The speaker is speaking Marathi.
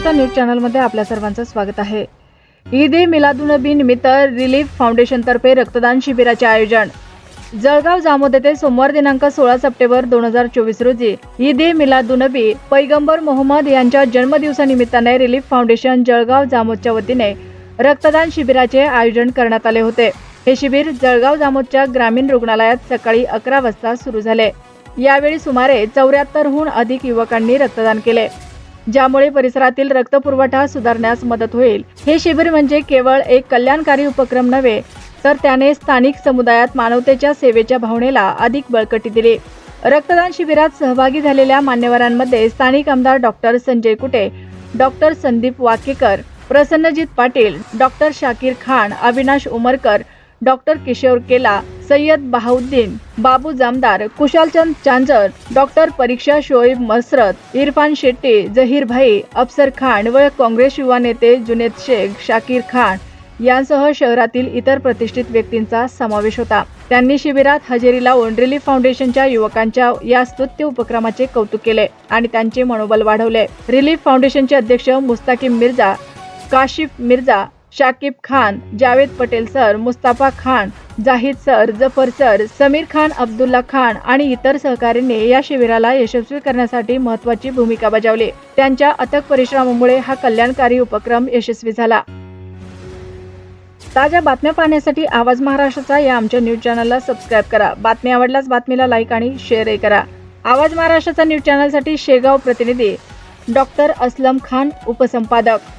महाराष्ट्र न्यूज चॅनलमध्ये आपल्या सर्वांचं स्वागत आहे। ईद ए मिलादुन्नबी निमित्त रिलीफ फाउंडेशन तर्फे रक्तदान शिबिराचे आयोजन। जळगाव जामोद येथे सोमवार दिनांक 16 सप्टेंबर 2024 रोजी ईद ए मिलादुन्नबी पैगंबर मोहम्मद यांच्या जन्मदिवसानिमित्ताने रिलीफ फाउंडेशन जळगाव जामोदच्या वतीने रक्तदान शिबिराचे आयोजन करण्यात आले होते। हे शिबिर जळगाव जामोदच्या ग्रामीण रुग्णालयात सकाळी 11 वाजता सुरू झाले। यावेळी सुमारे 74हून अधिक युवकांनी रक्तदान केले, ज्यामुळे परिसरातील रक्तपुरवठा सुधारण्यास मदत होईल। हे शिबिर म्हणजे केवळ एक कल्याणकारी उपक्रम नव्हे, तर त्याने स्थानिक समुदायात मानवतेच्या सेवेच्या भावनेला अधिक बळकटी दिली। रक्तदान शिबिरात सहभागी झालेल्या मान्यवरांमध्ये स्थानिक आमदार doctor Sanjay Kute, doctor Sandeep Wakekar, Prasannajit Patil, doctor Shakir Khan, Avinash Umarkar, doctor Kishore Kela, Sayyed Bahauddin, Babu Jamdar, Kushalchand Chanjar, doctor Pariksha Shoeb मसरत, इरफान शेट्टी, जहीर भाई, अफसर खान व काँग्रेस युवा नेते जुनेद शेख, शाकीर खान यांसह शहरातील इतर प्रतिष्ठित व्यक्तींचा समावेश होता। त्यांनी शिबिरात हजेरी लावून रिलीफ फाउंडेशनच्या युवकांच्या या स्तुत्य उपक्रमाचे कौतुक केले आणि त्यांचे मनोबल वाढवले। रिलीफ फाउंडेशनचे अध्यक्ष Mustakim Mirza, Kashif Mirza, Shakib Khan, Javed Patel sir, Mustafa Khan, Zahid sir, Zafar sir, Sameer Khan, Abdullah Khan आणि इतर सहकाऱ्यांनी या शिबिराला यशस्वी करण्यासाठी महत्त्वाची भूमिका बजावली। त्यांच्या अथक परिश्रमामुळे हा कल्याणकारी उपक्रम यशस्वी झाला। ताज्या बातम्या पाहण्यासाठी आवाज महाराष्ट्राचा या आमच्या न्यूज चॅनलला सबस्क्राइब करा। बातमी आवडल्यास बातमीला लाईक आणि शेअरही करा। आवाज महाराष्ट्राचा न्यूज चॅनलसाठी शेगाव प्रतिनिधी डॉक्टर असलम खान, उपसंपादक।